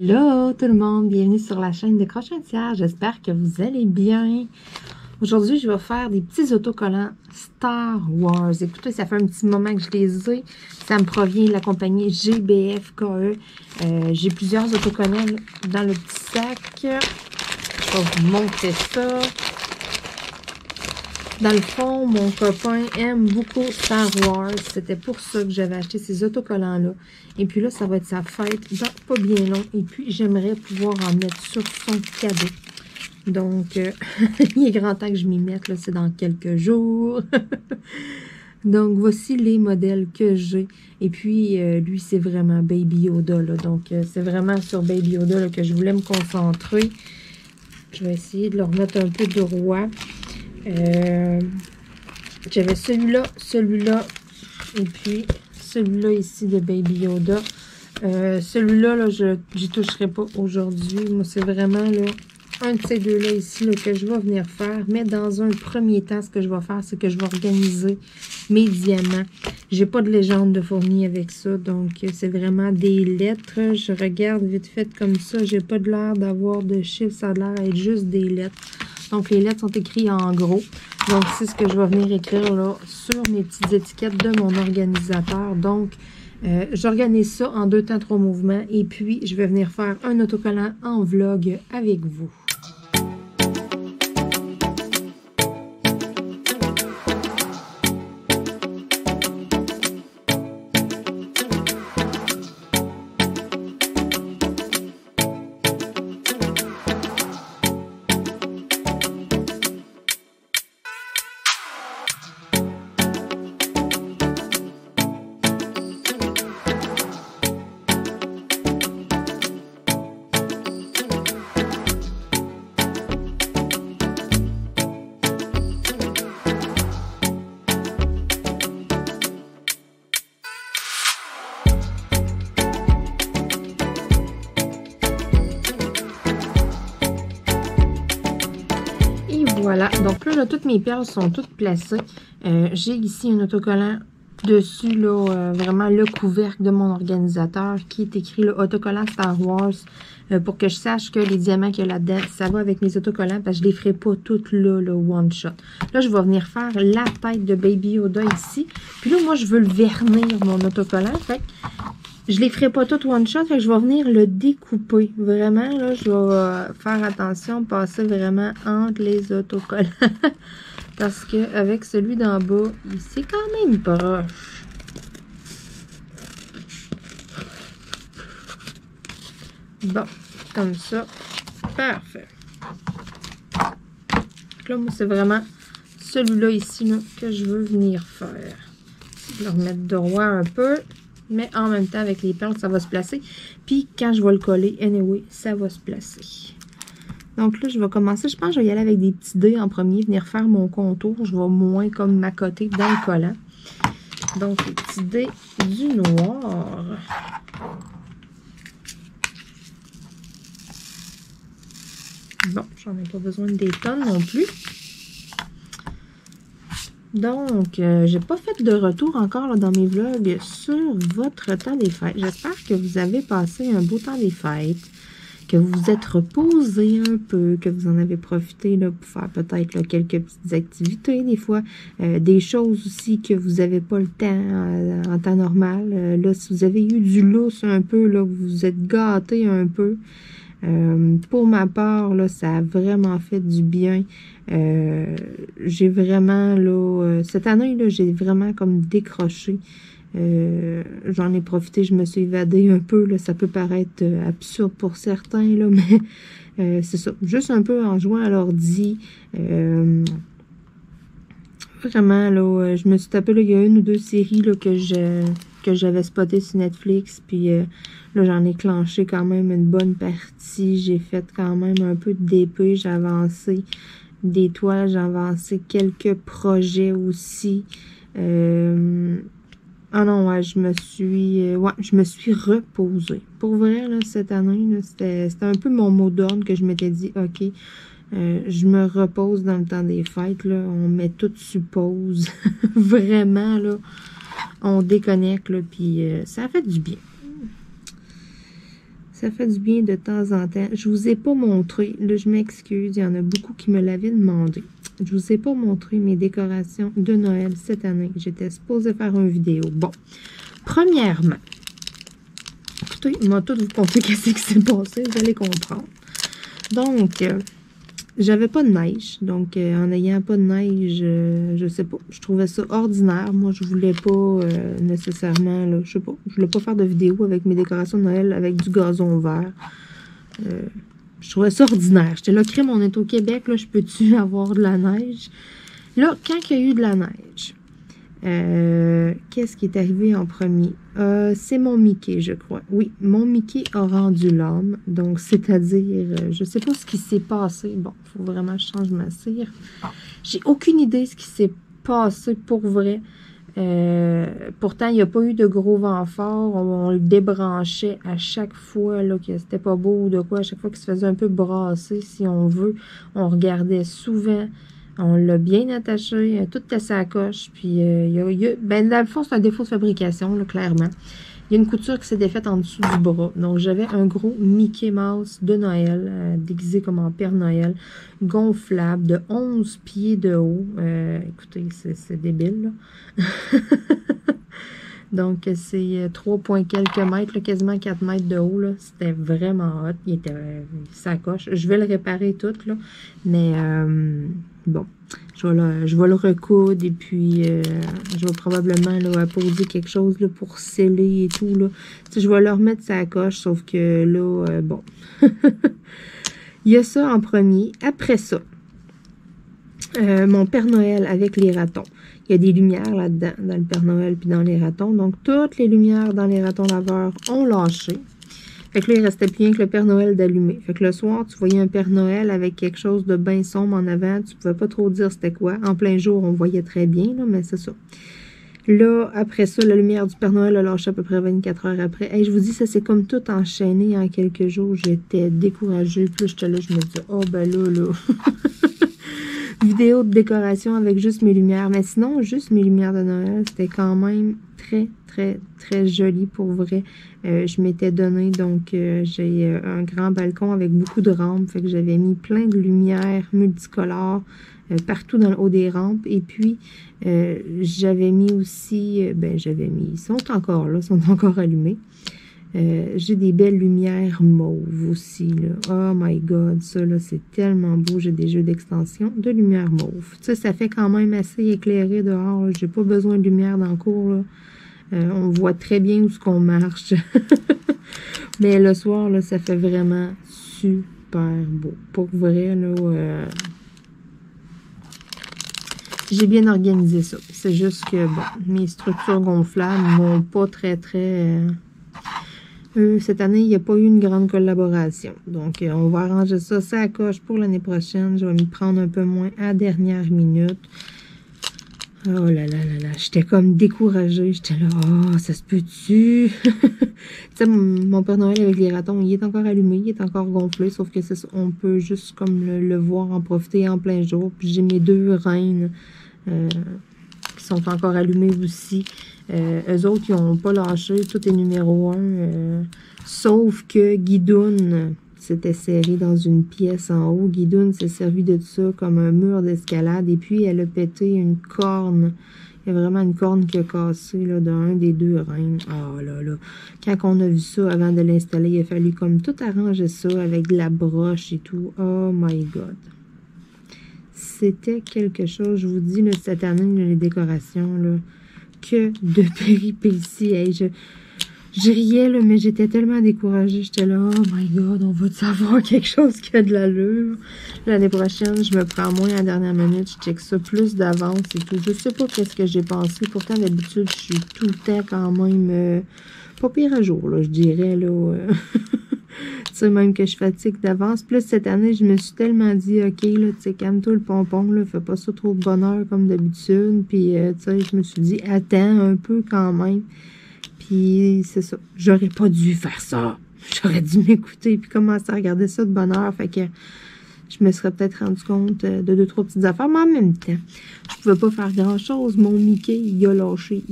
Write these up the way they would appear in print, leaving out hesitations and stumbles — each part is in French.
Hello tout le monde, bienvenue sur la chaîne de Crochetière, j'espère que vous allez bien. Aujourd'hui, je vais faire des petits autocollants Star Wars. Écoutez, ça fait un petit moment que je les ai. Ça me provient de la compagnie GBF-KE. J'ai plusieurs autocollants dans le petit sac. Je vais vous montrer ça. Dans le fond, mon copain aime beaucoup Star Wars. C'était pour ça que j'avais acheté ces autocollants-là. Et puis là, ça va être sa fête dans pas bien long. Et puis, j'aimerais pouvoir en mettre sur son cadeau. Donc, il est grand temps que je m'y mette. Là, c'est dans quelques jours. Donc, voici les modèles que j'ai. Et puis, lui, c'est vraiment Baby Yoda. Là. Donc, c'est vraiment sur Baby Yoda là, que je voulais me concentrer. Je vais essayer de le remettre un peu droit. J'avais celui-là, et puis celui-là ici de Baby Yoda. Celui-là, là, j'y toucherai pas aujourd'hui. Moi, c'est vraiment là, un de ces deux-là ici là, que je vais venir faire. Mais dans un premier temps, ce que je vais faire, c'est que je vais organiser mes diamants. J'ai pas de légende de fourni avec ça, donc c'est vraiment des lettres. Je regarde vite fait comme ça. J'ai pas de l'air d'avoir de chiffres, ça a l'air d'être juste des lettres. Donc, les lettres sont écrites en gros. Donc, c'est ce que je vais venir écrire là sur mes petites étiquettes de mon organisateur. Donc, j'organise ça en 2 temps 3 mouvements. Et puis, je vais venir faire un autocollant en vlog avec vous. Voilà, donc là, toutes mes perles sont toutes placées. J'ai ici un autocollant dessus, là, vraiment le couvercle de mon organisateur qui est écrit le autocollant Star Wars pour que je sache que les diamants qu'il y a là-dedans, ça va avec mes autocollants parce que je les ferai pas toutes là, le one shot. Là, je vais venir faire la tête de Baby Yoda ici. Puis là, moi, je veux le vernir, mon autocollant. Fait que je les ferai pas toutes one shot, fait que je vais venir le découper. Vraiment, là, je vais faire attention, passer vraiment entre les autocollants. Parce que avec celui d'en bas, c'est quand même proche. Bon, comme ça. Parfait. Là, moi, c'est vraiment celui-là ici là, que je veux venir faire. Je vais le remettre droit un peu. Mais en même temps, avec les perles, ça va se placer. Puis, quand je vais le coller, anyway, ça va se placer. Donc là, je vais commencer. Je pense que je vais y aller avec des petits dés en premier. Venir faire mon contour. Je vais moins comme m'accoter dans le collant. Donc, les petits dés du noir. Bon, j'en ai pas besoin des tonnes non plus. Donc, j'ai pas fait de retour encore là, dans mes vlogs sur votre temps des fêtes. J'espère que vous avez passé un beau temps des fêtes, que vous vous êtes reposé un peu, que vous en avez profité là, pour faire peut-être quelques petites activités des fois. Des choses aussi que vous n'avez pas le temps en temps normal. Là, si vous avez eu du lousse un peu, là, vous vous êtes gâté un peu. Pour ma part, là, ça a vraiment fait du bien. J'ai vraiment, là, cette année, là, j'ai vraiment comme décroché. J'en ai profité, je me suis évadée un peu, là, ça peut paraître absurde pour certains, là, mais c'est ça. Juste un peu en jouant à l'ordi. Vraiment, là, je me suis tapé, là, il y a 1 ou 2 séries là, que j'avais spotées sur Netflix, puis là, j'en ai clenché quand même une bonne partie. J'ai fait quand même un peu de DP, j'ai avancé des toiles, j'ai avancé quelques projets aussi. Ah non, ouais, je me suis reposée. Pour vrai, là, cette année, c'était un peu mon mot d'ordre que je m'étais dit, OK, je me repose dans le temps des fêtes, là. On met tout sur pause. Vraiment, là. On déconnecte, là, puis ça a fait du bien. Ça fait du bien de temps en temps. Je vous ai pas montré, là je m'excuse, il y en a beaucoup qui me l'avaient demandé. Je vous ai pas montré mes décorations de Noël cette année. J'étais supposée faire une vidéo. Bon, premièrement, écoutez, il m'a tout vous conter qu'est-ce qui s'est passé, vous allez comprendre. Donc, j'avais pas de neige. Donc, en n'ayant pas de neige, je sais pas, je trouvais ça ordinaire. Moi, je voulais pas nécessairement, là, je sais pas, je voulais pas faire de vidéo avec mes décorations de Noël avec du gazon vert. Je trouvais ça ordinaire. J'étais là, crème, on est au Québec, là, je peux-tu avoir de la neige? Là, quand il y a eu de la neige, qu'est-ce qui est arrivé en premier? C'est mon Mickey, je crois. Oui, mon Mickey a rendu l'âme. Donc, c'est-à-dire, je sais pas ce qui s'est passé. Bon, il faut vraiment que je change ma cire. J'ai aucune idée ce qui s'est passé pour vrai. Pourtant, il n'y a pas eu de gros vent fort. On le débranchait à chaque fois là, que c'était pas beau ou de quoi. À chaque fois qu'il se faisait un peu brasser, si on veut. On regardait souvent. On l'a bien attaché. Tout était sa coche. Puis, ben, dans le fond, c'est un défaut de fabrication, là, clairement. Il y a une couture qui s'est défaite en dessous du bras. Donc, j'avais un gros Mickey Mouse de Noël, déguisé comme en Père Noël, gonflable, de 11 pieds de haut. Écoutez, c'est débile, là. Donc, c'est 3 points quelques mètres, là, quasiment 4 mètres de haut. C'était vraiment hot. Il était sa coche. Je vais le réparer tout, là. Mais, bon, je vais le recoudre et puis je vais probablement là, apposer quelque chose là, pour sceller et tout. Là. Tu sais, je vais le remettre sa coche, sauf que là, bon. Il y a ça en premier. Après ça, mon Père Noël avec les ratons. Il y a des lumières là-dedans, dans le Père Noël puis dans les ratons. Donc, toutes les lumières dans les ratons laveurs ont lâché. Fait que là, il restait plus rien que le Père Noël d'allumé. Fait que le soir, tu voyais un Père Noël avec quelque chose de bien sombre en avant. Tu pouvais pas trop dire c'était quoi. En plein jour, on voyait très bien, là, mais c'est ça. Là, après ça, la lumière du Père Noël a lâché à peu près 24 heures après. Hey, je vous dis, ça s'est comme tout enchaîné en quelques jours. J'étais découragée. Puis j'étais là, je me disais, oh ben là. Vidéo de décoration avec juste mes lumières. Mais sinon, juste mes lumières de Noël, c'était quand même très, très, très joli pour vrai. Je m'étais donné, donc j'ai un grand balcon avec beaucoup de rampes. Fait que j'avais mis plein de lumières multicolores partout dans le haut des rampes. Et puis, j'avais mis aussi, ils sont encore là, sont encore allumés. J'ai des belles lumières mauves aussi, là. Oh my God, ça, là, c'est tellement beau. J'ai des jeux d'extension de lumière mauve. Tu sais, ça fait quand même assez éclairé dehors. J'ai pas besoin de lumière dans le cours, là. On voit très bien où ce qu'on marche. Mais le soir, là, ça fait vraiment super beau. Pour vrai, là, j'ai bien organisé ça. C'est juste que, bon, mes structures gonflables vont pas très, très... cette année, il n'y a pas eu une grande collaboration. Donc, on va arranger ça. Ça à coche pour l'année prochaine. Je vais m'y prendre un peu moins à dernière minute. Oh là là là là. J'étais comme découragée. J'étais là, oh, ça se peut-tu? Tu sais, mon Père Noël avec les ratons, il est encore allumé, il est encore gonflé. Sauf que c'est ça, on peut juste comme le voir en profiter en plein jour. Puis j'ai mes deux reines qui sont encore allumées aussi. Eux autres, ils n'ont pas lâché. Tout est numéro 1. Sauf que Guidoune s'était serrée dans une pièce en haut. Guidoune s'est servi de ça comme un mur d'escalade. Et puis, elle a pété une corne. Il y a vraiment une corne qui a cassé là, d'un des deux reins. Oh là là. Quand on a vu ça avant de l'installer, il a fallu comme tout arranger ça avec de la broche et tout. Oh my God. C'était quelque chose. Je vous dis, là, cette année, les décorations, là, que de péripéties. Hey, je riais, là, mais j'étais tellement découragée. J'étais là, oh my God, on va savoir quelque chose qui a de l'allure. L'année prochaine, je me prends moins à la dernière minute. Je check ça plus d'avance et tout. Je sais pas qu'est-ce que j'ai pensé. Pourtant, d'habitude, je suis tout le temps quand même pas pire à jour, là, je dirais, là. Tu sais, même que je fatigue d'avance. Plus cette année, je me suis tellement dit, OK, là, tu sais, calme-toi le pompon, là, fais pas ça trop de bonheur comme d'habitude. Puis, tu sais, je me suis dit, attends un peu quand même. Puis, c'est ça. J'aurais pas dû faire ça. J'aurais dû m'écouter puis commencer à regarder ça de bonne heure. Fait que je me serais peut-être rendu compte de 2-3 petites affaires, mais en même temps, je pouvais pas faire grand-chose. Mon Mickey, il a lâché.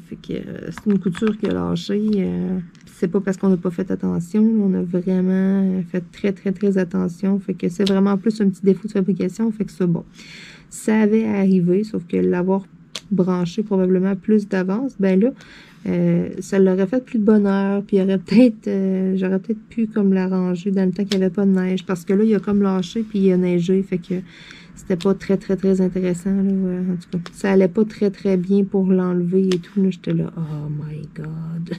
Fait que c'est une couture qui a lâché. C'est pas parce qu'on n'a pas fait attention. On a vraiment fait très, très, très attention. Fait que c'est vraiment plus un petit défaut de fabrication. Fait que c'est bon. Ça avait arrivé, sauf que l'avoir branché probablement plus d'avance, ben là, ça l'aurait fait plus de bonheur, puis j'aurais peut-être pu comme l'arranger dans le temps qu'il n'y avait pas de neige, parce que là, il a comme lâché, puis il a neigé, fait que c'était pas très, très, très intéressant, là, en tout cas. Ça allait pas très, très bien pour l'enlever et tout, là, j'étais là, oh my god.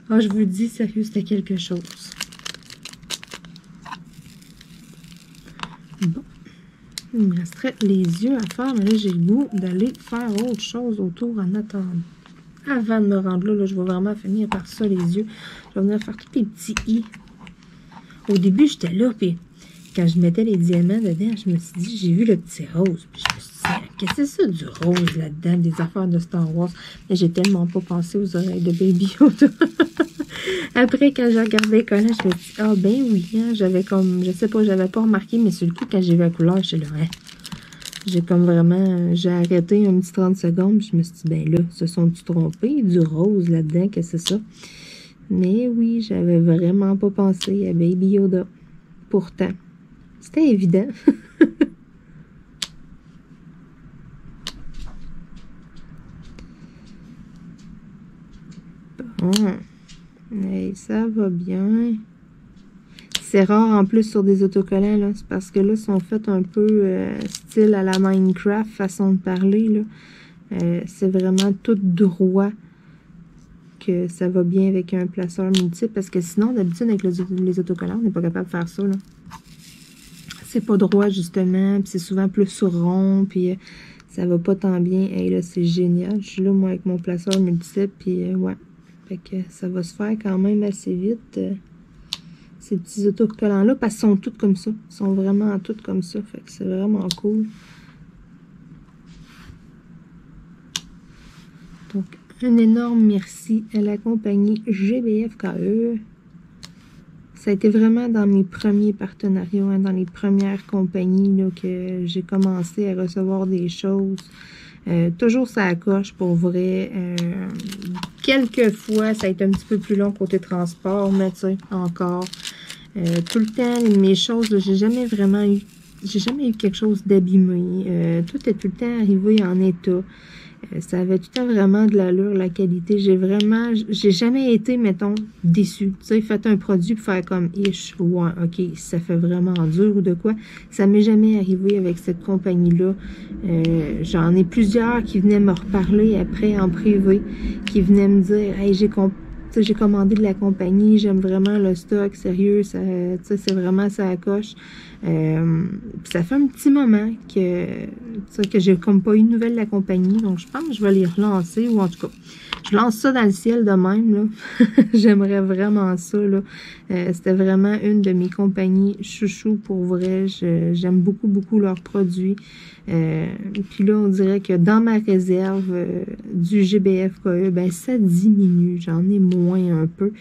Ah, je vous le dis, sérieux, c'était quelque chose. Bon. Il me resterait les yeux à faire, mais là, j'ai le goût d'aller faire autre chose autour en attendant. Avant de me rendre là, je vais vraiment finir par ça, les yeux. Je vais venir faire tous les petits i. Au début, j'étais là, puis quand je mettais les diamants dedans, je me suis dit, j'ai vu le petit rose. Puis je me suis dit, qu'est-ce que c'est ça du rose là-dedans, des affaires de Star Wars? Mais j'ai tellement pas pensé aux oreilles de Baby Yoda. Après, quand j'ai regardé les collants, je me suis dit, ah ben oui, hein, j'avais comme, je sais pas, j'avais pas remarqué, mais sur le coup, quand j'ai vu la couleur, j'étais là, hein. J'ai comme vraiment, j'ai arrêté un petit 30 secondes, puis je me suis dit, ben là, se sont-ils trompés? Du rose là-dedans, qu'est-ce que c'est ça? Mais oui, j'avais vraiment pas pensé à Baby Yoda. Pourtant, c'était évident. Bon. Hey, ça va bien. C'est rare en plus sur des autocollants, là. C'est parce que là, ils sont faits un peu style à la Minecraft, façon de parler, là. C'est vraiment tout droit que ça va bien avec un placeur multiple. Parce que sinon, d'habitude, avec les autocollants, on n'est pas capable de faire ça, là. C'est pas droit, justement. Puis c'est souvent plus rond. Puis ça va pas tant bien. Et là, c'est génial. Je suis là, moi, avec mon placeur multiple. Puis ouais. Fait que ça va se faire quand même assez vite. Ces petits autocollants-là, parce qu'ils sont tous comme ça. Ils sont vraiment tous comme ça. Fait que c'est vraiment cool. Donc, un énorme merci à la compagnie GBF-KE. Ça a été vraiment dans mes premiers partenariats, hein, dans les premières compagnies là, que j'ai commencé à recevoir des choses. Toujours ça coche pour vrai. Quelques fois, ça a été un petit peu plus long côté transport, mais tu sais, encore. Tout le temps, mes choses, j'ai jamais eu quelque chose d'abîmé. Tout est tout le temps arrivé en état. Ça avait tout le temps vraiment de l'allure, la qualité. J'ai jamais été, mettons, déçue. Tu sais, faites un produit pour faire comme ish, ouais, ok, ça fait vraiment dur ou de quoi. Ça m'est jamais arrivé avec cette compagnie-là. J'en ai plusieurs qui venaient me reparler après en privé, qui venaient me dire, hey, j'ai commandé de la compagnie, j'aime vraiment le stock, sérieux, ça, c'est vraiment ça coche. Ça fait un petit moment que j'ai comme pas eu de nouvelles de la compagnie, donc je pense que je vais les relancer, ou en tout cas, je lance ça dans le ciel de même, là. J'aimerais vraiment ça, là. C'était vraiment une de mes compagnies chouchou pour vrai. J'aime beaucoup, beaucoup leurs produits. Puis là, on dirait que dans ma réserve du GBF-KE, ben ça diminue. J'en ai moins un peu.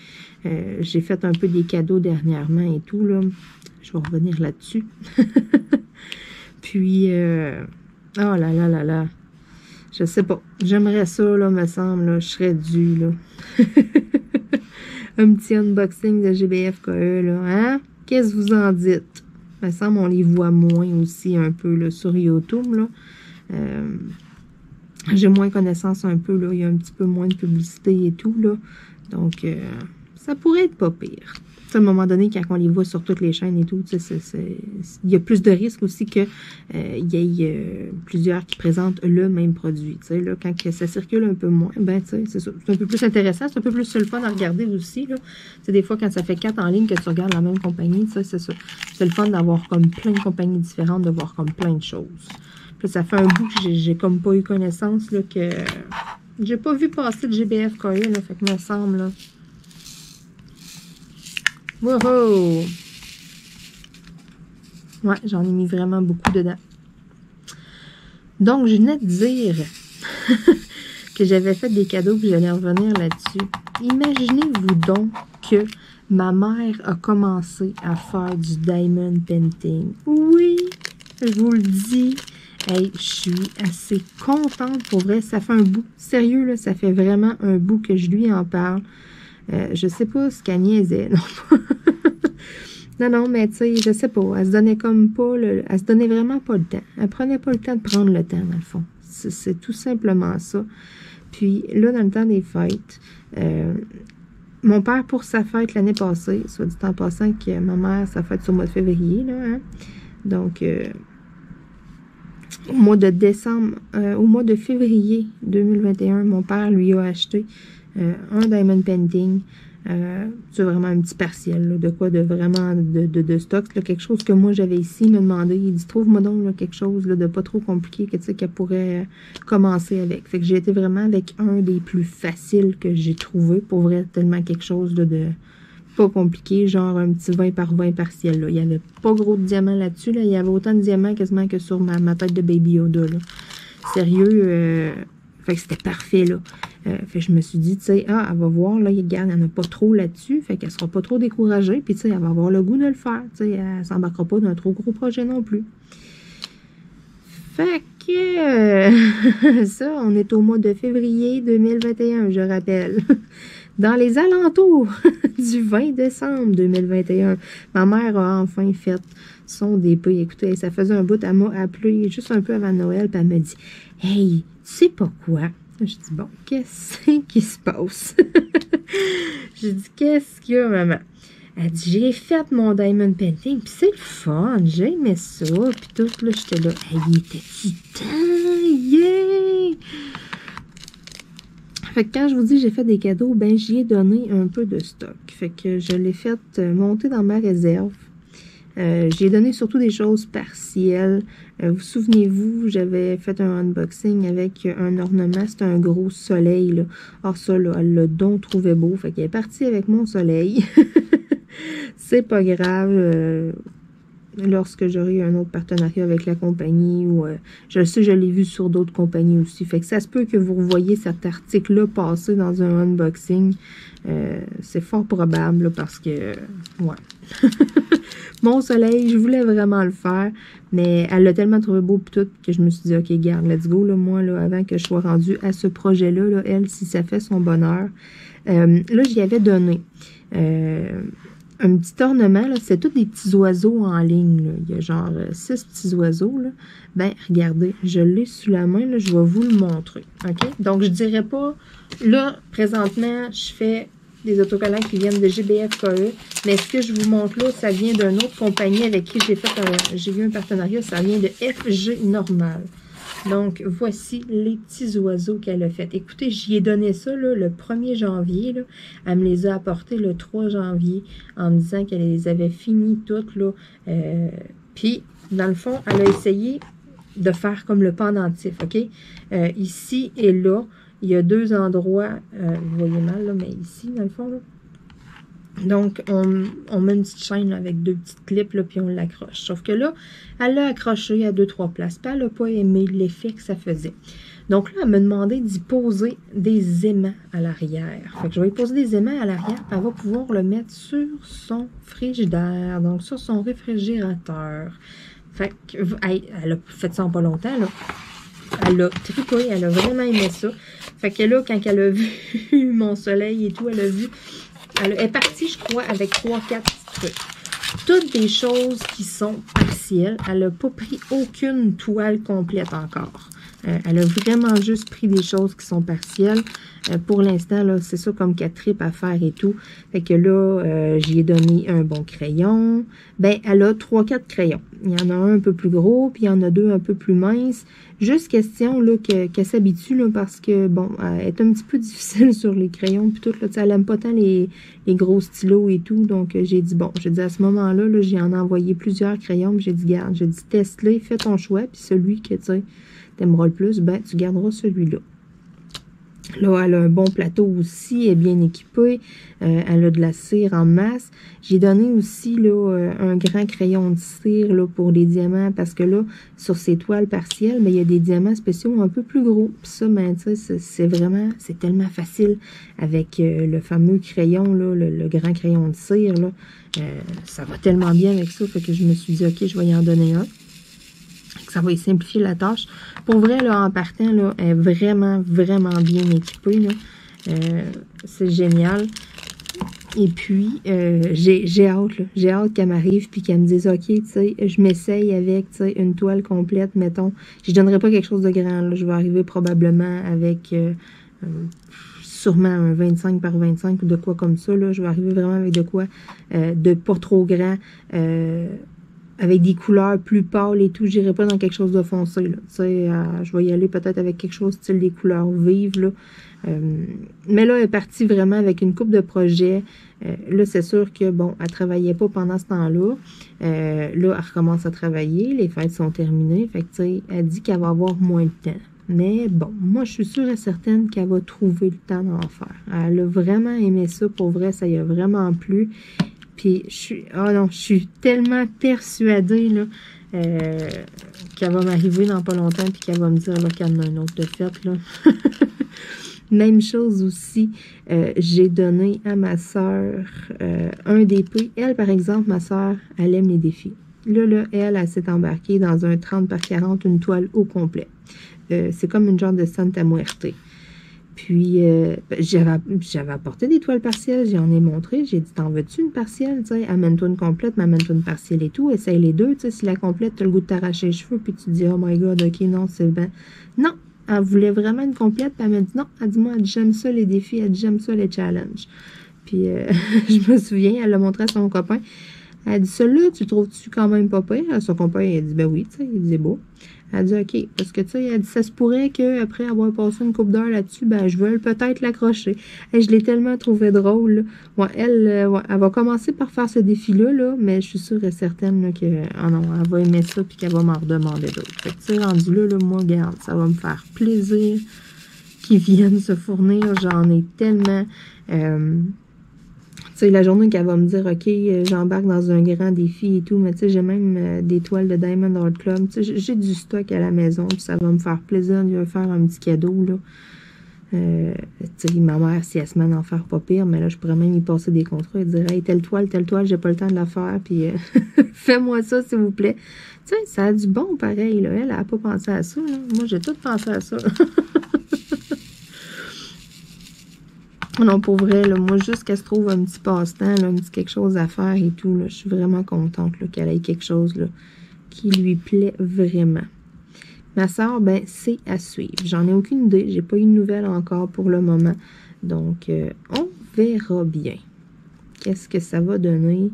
J'ai fait un peu des cadeaux dernièrement et tout, là. Je vais revenir là-dessus. Puis, oh là là là là. Je sais pas. J'aimerais ça, là, me semble, là. Je serais due, là. Un petit unboxing de GBF-KE, là. Hein? Qu'est-ce que vous en dites? Me semble, on les voit moins aussi un peu, là, sur YouTube, là. J'ai moins connaissance un peu, là. Il y a un petit peu moins de publicité et tout, là. Donc, ça pourrait être pas pire. À un moment donné, quand on les voit sur toutes les chaînes et tout, il y a plus de risques aussi qu'il y ait plusieurs qui présentent le même produit. Là, quand ça circule un peu moins, ben c'est ça. C'est un peu plus intéressant, c'est un peu plus le fun à regarder aussi. Là. Des fois, quand ça fait 4 en ligne que tu regardes la même compagnie, c'est ça. C'est le fun d'avoir comme plein de compagnies différentes, de voir comme plein de choses. Puis, ça fait un bout que j'ai comme pas eu connaissance là, que j'ai pas vu passer le GBF-KE, là, fait que me semble, là. Wow! Ouais, j'en ai mis vraiment beaucoup dedans. Donc, je venais de dire que j'avais fait des cadeaux et j'allais revenir là-dessus. Imaginez-vous donc que ma mère a commencé à faire du diamond painting. Oui, je vous le dis. Hey, je suis assez contente, pour vrai. Ça fait un bout. Sérieux, là, ça fait vraiment un bout que je lui en parle. Je sais pas ce qu'elle niaisait, non. Non, mais tu sais, je sais pas. Elle se donnait comme pas elle se donnait vraiment pas le temps. Elle prenait pas le temps de prendre le temps, dans le fond. C'est tout simplement ça. Puis là, dans le temps des fêtes, mon père, pour sa fête l'année passée, soit dit en passant que ma mère, sa fête sur le mois de février, là, hein? Donc, au mois de décembre, au mois de février 2021, mon père lui a acheté un diamond painting. C'est vraiment un petit partiel, là, de quoi de vraiment de stock, là, quelque chose que moi j'avais ici. Il m'a demandé, il dit trouve-moi donc là, quelque chose là, de pas trop compliqué que tu sais qu'elle pourrait commencer avec. Fait que j'ai été vraiment avec un des plus faciles que j'ai trouvé, pour vrai, tellement quelque chose là, de pas compliqué, genre un petit 20 par 20 partiel. Là. Il n'y avait pas gros de diamants là-dessus, là. Il y avait autant de diamants quasiment que sur ma tête de Baby Yoda. Là. Sérieux, fait que c'était parfait, là. Fait que je me suis dit, tu sais, elle va voir, là, regarde, il n'y en a pas trop là-dessus, fait qu'elle sera pas trop découragée, puis tu sais, elle va avoir le goût de le faire, tu sais, elle s'embarquera pas d'un trop gros projet non plus. Fait que, ça, on est au mois de février 2021, je rappelle. Dans les alentours du 20 décembre 2021, ma mère a enfin fait son DP. Écoutez, ça faisait un bout, elle m'a appelé juste un peu avant Noël, puis elle m'a dit « Hey, tu sais pas quoi? » Je dis « Bon, qu'est-ce qui se passe? » J'ai dit « Qu'est-ce qu'il y a, maman? » Elle dit « J'ai fait mon diamond painting, puis c'est le fun, j'aimais ça, puis tout, là, j'étais là. Hey, il était-tu temps? Yeah! » Fait que quand je vous dis j'ai fait des cadeaux, ben j'y ai donné un peu de stock. Fait que je l'ai fait monter dans ma réserve. J'ai donné surtout des choses partielles. Vous souvenez-vous, j'avais fait un unboxing avec un ornement. C'était un gros soleil, là. Alors ça, là, elle l'a donc trouvé beau. Fait qu'elle est partie avec mon soleil. C'est pas grave. Lorsque j'aurai un autre partenariat avec la compagnie ou je le sais, je l'ai vu sur d'autres compagnies aussi. Fait que ça se peut que vous voyez cet article-là passer dans un unboxing. C'est fort probable là, parce que ouais. Mon soleil, je voulais vraiment le faire, mais elle l'a tellement trouvé beau pis tout que je me suis dit ok, garde, let's go, là, moi, là, avant que je sois rendue à ce projet-là, là, elle, si ça fait son bonheur. Là, j'y avais donné. Un petit ornement, là, c'est tous des petits oiseaux en ligne. Là. Il y a genre 6 petits oiseaux. Là. Ben, regardez, je l'ai sous la main, là, je vais vous le montrer. OK? Donc, je dirais pas, là, présentement, je fais des autocollants qui viennent de GBF-KE, mais ce que je vous montre là, ça vient d'une autre compagnie avec qui j'ai eu un partenariat, ça vient de FG Normal. Donc, voici les petits oiseaux qu'elle a fait. Écoutez, j'y ai donné ça là, le 1er janvier. Là. Elle me les a apportés le 3 janvier en me disant qu'elle les avait finis toutes. Là. Puis, dans le fond, elle a essayé de faire comme le pendentif. OK? Ici et là, il y a 2 endroits. Vous voyez mal, là, mais ici, dans le fond, là. Donc, on met une petite chaîne là, avec 2 petites clips, là, puis on l'accroche. Sauf que là, elle l'a accroché à 2-3 places. Puis elle n'a pas aimé l'effet que ça faisait. Donc là, elle m'a demandé d'y poser des aimants à l'arrière. Fait que je vais y poser des aimants à l'arrière, puis elle va pouvoir le mettre sur son frigidaire, donc sur son réfrigérateur. Fait que, elle a fait ça en pas longtemps, là. Elle a trippé, elle a vraiment aimé ça. Fait que là, quand elle a vu mon soleil et tout, elle a vu... Elle est partie, je crois, avec 3-4 trucs. Toutes des choses qui sont partielles. Elle n'a pas pris aucune toile complète encore. Elle a vraiment juste pris des choses qui sont partielles. Pour l'instant, là, c'est ça comme qu'elle tripe à faire et tout. Fait que là, j'y ai donné un bon crayon. Ben, elle a 3-4 crayons. Il y en a un peu plus gros, puis il y en a 2 un peu plus minces. Juste question là qu'elle s'habitue, là, parce que, bon, elle est un petit peu difficile sur les crayons, puis tout, là, elle aime pas tant les gros stylos et tout. Donc, j'ai dit, bon, j'ai dit à ce moment-là, là, j'ai en envoyé plusieurs crayons, puis j'ai dit, garde, j'ai dit, teste-les, fais ton choix, puis celui que, tu sais, t'aimeras le plus, ben, tu garderas celui-là. Là, elle a un bon plateau aussi, elle est bien équipée, elle a de la cire en masse. J'ai donné aussi là, un grand crayon de cire là, pour les diamants, parce que là, sur ces toiles partielles, mais il y a des diamants spéciaux un peu plus gros. Puis ça, ben, tu sais, c'est vraiment, c'est tellement facile avec le fameux crayon, là, le grand crayon de cire. Là, ça va tellement bien avec ça, fait que je me suis dit, ok, je vais y en donner un. Ça va y simplifier la tâche. Pour vrai, là, en partant, là, elle est vraiment, vraiment bien équipée. Là. C'est génial. Et puis, j'ai hâte, là. J'ai hâte qu'elle m'arrive puis qu'elle me dise, OK, tu sais, je m'essaye avec, tu sais, une toile complète, mettons. Je ne donnerai pas quelque chose de grand, là. Je vais arriver probablement avec sûrement un 25 par 25 ou de quoi comme ça, là. Je vais arriver vraiment avec de quoi de pas trop grand, avec des couleurs plus pâles et tout. J'irai pas dans quelque chose de foncé, là. Tu sais, je vais y aller peut-être avec quelque chose style des couleurs vives, là. Mais là, elle est partie vraiment avec une coupe de projets. Là, c'est sûr que, bon, elle travaillait pas pendant ce temps-là. Là, elle recommence à travailler. Les fêtes sont terminées. Fait que, tu sais, elle dit qu'elle va avoir moins de temps. Mais bon, moi, je suis sûre et certaine qu'elle va trouver le temps d'en faire. Elle a vraiment aimé ça. Pour vrai, ça y a vraiment plu. Puis, je suis tellement persuadée, là, qu'elle va m'arriver dans pas longtemps puis qu'elle va me dire, là, qu'elle en a un autre de fait, là. Même chose aussi, j'ai donné à ma soeur un DP. Elle, par exemple, ma soeur, elle aime les défis. Là, elle s'est embarquée dans un 30 par 40, une toile au complet. C'est comme une genre de Santa Muerte. Puis, j'avais apporté des toiles partielles, j'en ai montré, j'ai dit, t'en veux-tu une partielle, tu sais, amène-toi une complète, mais amène-toi une partielle et tout, essaye les deux, tu sais, si la complète, t'as le goût de t'arracher les cheveux, puis tu te dis, oh my god, ok, non, c'est bien. Non, elle voulait vraiment une complète, puis elle m'a dit, non, elle dit, moi, j'aime ça les défis, elle dit, j'aime ça les challenges. Puis, je me souviens, elle l'a montré à son copain, elle dit, celui-là, tu trouves-tu quand même pas pire? Son copain, il a dit, ben oui, tu sais, il dit, beau. Elle dit, OK, parce que, tu sais, elle dit, ça se pourrait qu'après avoir passé une couple d'heures là-dessus, ben, je veux peut-être l'accrocher. Et je l'ai tellement trouvé drôle, là. Ouais, elle va commencer par faire ce défi-là, là, mais je suis sûre et certaine, là, que, oh non, elle va aimer ça, puis qu'elle va m'en redemander d'autres. Fait que, tu sais, rendu là, moi, regarde, ça va me faire plaisir qu'ils viennent se fournir. J'en ai tellement, tu sais, la journée qu'elle va me dire, OK, j'embarque dans un grand défi et tout, mais tu sais, j'ai même des toiles de Diamond Art Club. Tu sais, j'ai du stock à la maison, puis ça va me faire plaisir de lui faire un petit cadeau, là. Tu sais, ma mère, si elle se met à en faire pas pire, mais là, je pourrais même y passer des contrats et dire, hey, telle toile, j'ai pas le temps de la faire, puis fais-moi ça, s'il vous plaît. Tu sais, ça a du bon, pareil, là. Elle a pas pensé à ça, là. Moi, j'ai tout pensé à ça. Non, pour vrai, là, moi, juste qu'elle se trouve un petit passe-temps, un petit quelque chose à faire et tout, là, je suis vraiment contente qu'elle ait quelque chose là, qui lui plaît vraiment. Ma soeur, ben, c'est à suivre. J'en ai aucune idée. J'ai pas eu de nouvelles encore pour le moment. Donc, on verra bien. Qu'est-ce que ça va donner?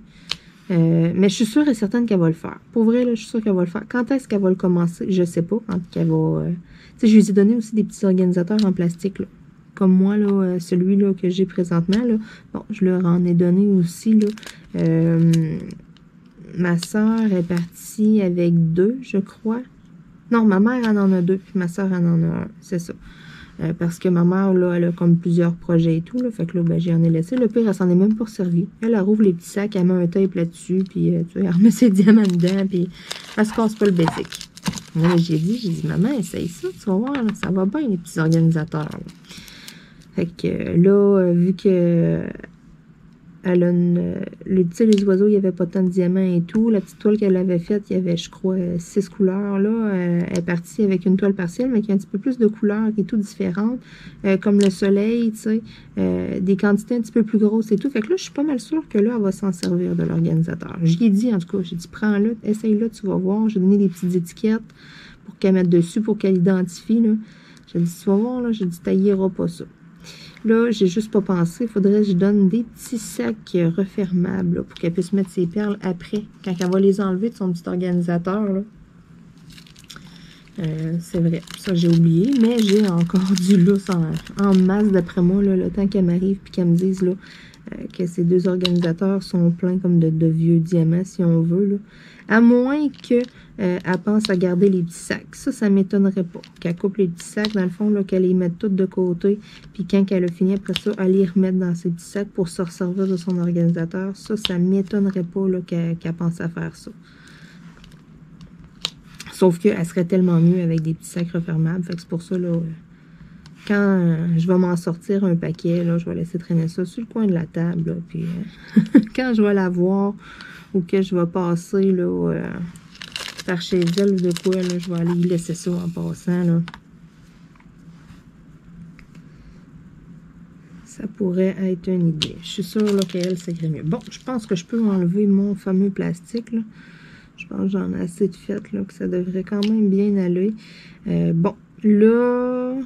Mais je suis sûre et certaine qu'elle va le faire. Pour vrai, là, je suis sûre qu'elle va le faire. Quand est-ce qu'elle va le commencer? Je sais pas. Quand qu'elle va... tu sais, je lui ai donné aussi des petits organisateurs en plastique, là. Comme moi, là, celui-là que j'ai présentement, là. Bon, je leur en ai donné aussi, là. Ma soeur est partie avec 2, je crois. Non, ma mère en a 2, puis ma soeur en a un. C'est ça. Parce que ma mère, là, elle a comme plusieurs projets et tout, là. Fait que là, ben, j'en ai laissé. Le pire, elle s'en est même pas servie. Elle rouvre les petits sacs, elle met un tape là-dessus, puis, tu sais, elle remet ses diamants dedans, puis elle se casse pas le basic. Là, j'ai dit, maman, essaye ça, tu vas voir, là, ça va bien, les petits organisateurs, là. Fait que là, vu que elle a les oiseaux, il n'y avait pas tant de diamants et tout. La petite toile qu'elle avait faite, il y avait, je crois, 6 couleurs. Là, elle est partie avec une toile partielle, mais qui a un petit peu plus de couleurs, qui est tout différente. Comme le soleil, tu sais, des quantités un petit peu plus grosses et tout. Fait que là, je suis pas mal sûre que là, elle va s'en servir de l'organisateur. Je l'ai dit, en tout cas, j'ai dit, prends-le, essaye-le, tu vas voir. J'ai donné des petites étiquettes pour qu'elle mette dessus, pour qu'elle identifie, là. J'ai dit, tu vas voir, là, j'ai dit, tailleras pas ça. Là, j'ai juste pas pensé. Il faudrait que je donne des petits sacs refermables là, pour qu'elle puisse mettre ses perles après, quand elle va les enlever de son petit organisateur. Là. C'est vrai, ça j'ai oublié, mais j'ai encore du lousse en masse d'après moi, là, le temps qu'elle m'arrive puis qu'elle me dise là, que ces deux organisateurs sont pleins comme de vieux diamants, si on veut, là. À moins que elle pense à garder les petits sacs. Ça m'étonnerait pas. Qu'elle coupe les petits sacs, dans le fond, là, qu'elle les mette toutes de côté, puis quand elle a fini après ça, elle les remette dans ses petits sacs pour se resservir de son organisateur. Ça m'étonnerait pas qu'elle pense à faire ça. Sauf qu'elle serait tellement mieux avec des petits sacs refermables. Fait que c'est pour ça, là, quand je vais m'en sortir un paquet, là, je vais laisser traîner ça sur le coin de la table, là, puis quand je vais la voir ou que je vais passer, là, par chez elle ou de quoi, là, je vais aller y laisser ça en passant, là. Ça pourrait être une idée. Je suis sûre, là, qu'elle, ça irait mieux. Bon, je pense que je peux enlever mon fameux plastique, là. Je pense que j'en ai assez de fait, là, que ça devrait quand même bien aller. Bon, là,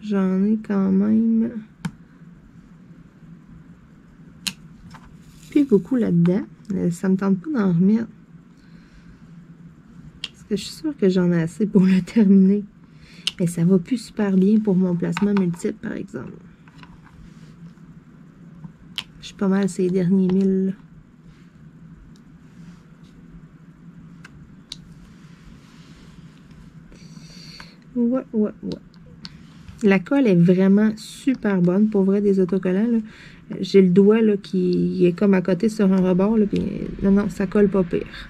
j'en ai quand même plus beaucoup là-dedans. Ça me tente pas d'en remettre. Parce que je suis sûre que j'en ai assez pour le terminer. Mais ça va plus super bien pour mon placement multiple, par exemple. Je suis pas mal ces derniers 1000, là. Ouais. La colle est vraiment super bonne. Pour vrai, des autocollants, là. J'ai le doigt, là, qui est comme à côté sur un rebord, là. Puis, non, ça colle pas pire.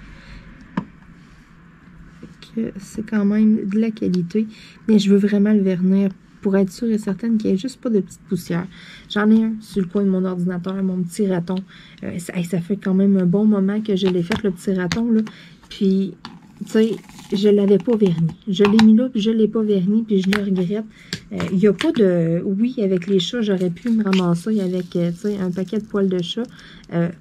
C'est quand même de la qualité. Mais je veux vraiment le vernir pour être sûre et certaine qu'il n'y ait juste pas de petites poussières. J'en ai un sur le coin de mon ordinateur, mon petit raton. Ça fait quand même un bon moment que je l'ai fait, le petit raton, là. Puis, tu sais, je ne l'avais pas verni. Je l'ai mis là, puis je ne l'ai pas verni, puis je le regrette. Il n'y a pas de... Oui, avec les chats, j'aurais pu me ramasser avec, tu sais, un paquet de poils de chat.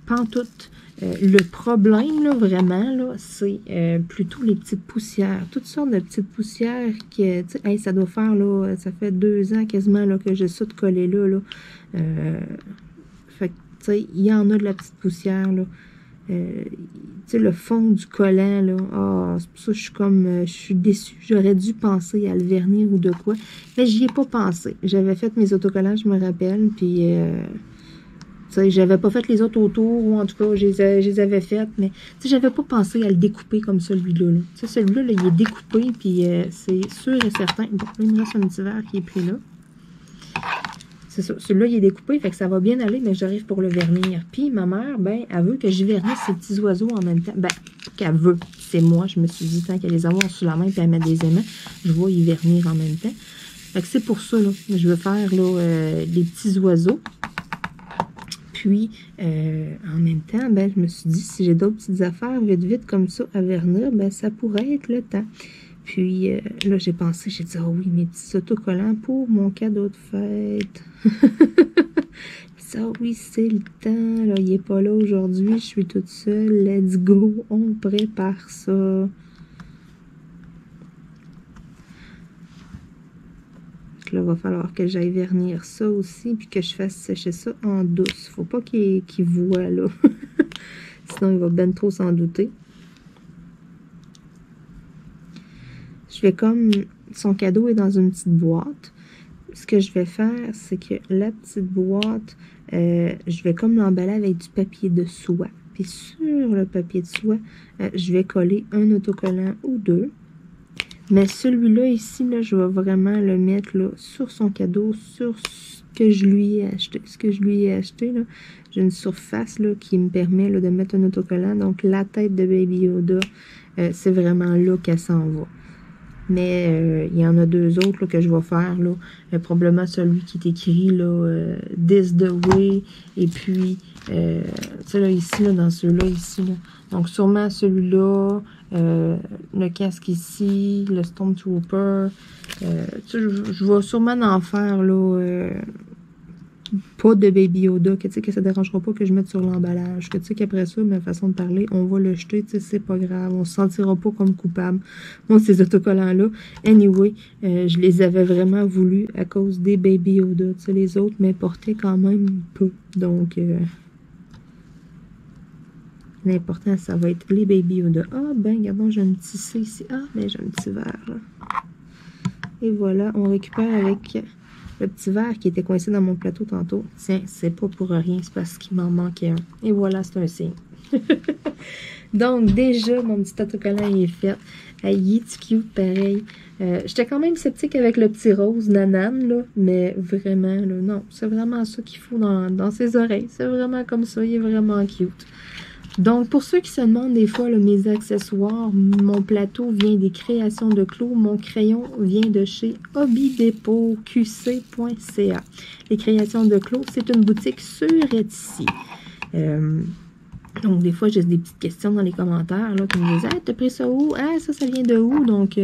Pantoute. Le problème, là, vraiment, là, c'est plutôt les petites poussières. Toutes sortes de petites poussières que, tu sais, hey, ça doit faire, là, ça fait 2 ans quasiment, là, que j'ai ça de coller là. Fait que, tu sais, il y en a de la petite poussière, là. Tu sais, le fond du collant, là, c'est pour ça que je suis comme, je suis déçue. J'aurais dû penser à le vernir ou de quoi, mais j'y ai pas pensé. J'avais fait mes autocollants, je me rappelle, puis, tu sais, j'avais pas fait les autres autour, ou en tout cas, je les avais faites, mais, tu sais, j'avais pas pensé à le découper comme celui-là, là. Tu sais, celui-là, là, il est découpé, puis c'est sûr et certain. Bon, là, il me reste un petit verre qui est pris là. C'est ça. Celui-là, il est découpé, fait que ça va bien aller, mais j'arrive pour le vernir. Puis, ma mère, ben, elle veut que je vernisse ces petits oiseaux en même temps. Ben, qu'elle veut. C'est moi, je me suis dit, tant qu'elle les avoir sous la main, puis elle met des aimants, je vais y vernir en même temps. Fait que c'est pour ça, là. Je veux faire, là, des petits oiseaux. Puis, en même temps, ben, je me suis dit, si j'ai d'autres petites affaires vite comme ça à vernir, ben, ça pourrait être le temps. Puis, là, j'ai pensé, j'ai dit, ah oui, mes petits autocollants pour mon cadeau de fête. Ça, oui, c'est le temps. Là, il n'est pas là aujourd'hui, je suis toute seule. Let's go, on prépare ça. Là, il va falloir que j'aille vernir ça aussi, puis que je fasse sécher ça en douce. Faut pas qu'il voie, là. Sinon, il va ben trop s'en douter. Je vais comme... Son cadeau est dans une petite boîte. Ce que je vais faire, c'est que la petite boîte, je vais comme l'emballer avec du papier de soie. Puis sur le papier de soie, je vais coller un autocollant ou deux. Mais celui-là ici, là, je vais vraiment le mettre là, sur son cadeau, sur ce que je lui ai acheté. Ce que je lui ai acheté, là, j'ai une surface là, qui me permet là, de mettre un autocollant. Donc, la tête de Baby Yoda, c'est vraiment là qu'elle s'en va. Mais il y en a deux autres là, que je vais faire. Là. Probablement celui qui est écrit là, This the Way. Et puis, tu sais, là, ici, là, dans ceux-là, ici. Là. Donc, sûrement celui-là, le casque ici, le Stormtrooper. Tu sais, je vais sûrement en faire, là, pas de Baby Yoda, que tu sais, que ça dérangera pas que je mette sur l'emballage. Que tu sais, qu'après ça, ma façon de parler, on va le jeter, tu sais, c'est pas grave. On se sentira pas comme coupable. Moi, ces autocollants-là, anyway, je les avais vraiment voulu à cause des Baby Yoda. Tu sais, les autres m'importaient quand même peu. Donc, l'important, ça va être les Baby Yoda. Ah, ben, regardons, j'ai un petit C ici. Ah, ben, j'ai un petit verre, là. Et voilà, on récupère avec le petit verre qui était coincé dans mon plateau tantôt. Tiens, c'est pas pour rien, c'est parce qu'il m'en manquait un. Et voilà, c'est un signe. Donc, déjà, mon petit autocollant est fait. Il est cute, pareil. J'étais quand même sceptique avec le petit rose nanane, là, mais vraiment, là, non, c'est vraiment ça qu'il faut dans ses oreilles. C'est vraiment comme ça, il est vraiment cute. Donc, pour ceux qui se demandent des fois, là, mes accessoires, mon plateau vient des créations de Claude, mon crayon vient de chez hobbydepotqc.ca. Les créations de Claude, c'est une boutique sur Etsy. Donc, des fois, j'ai des petites questions dans les commentaires, là, qui me disent « Ah, t'as pris ça où? Ah, ça vient de où? » Donc,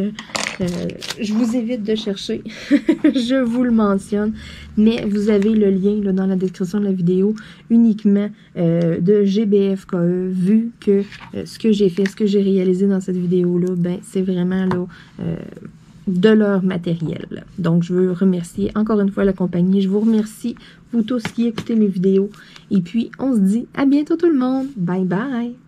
je vous évite de chercher. Je vous le mentionne. Mais vous avez le lien là, dans la description de la vidéo uniquement de GBFKE, vu que ce que j'ai fait, ce que j'ai réalisé dans cette vidéo-là, ben, c'est vraiment là... de leur matériel. Donc, je veux remercier encore une fois la compagnie. Je vous remercie, vous tous qui écoutez mes vidéos. Et puis, on se dit à bientôt tout le monde. Bye bye!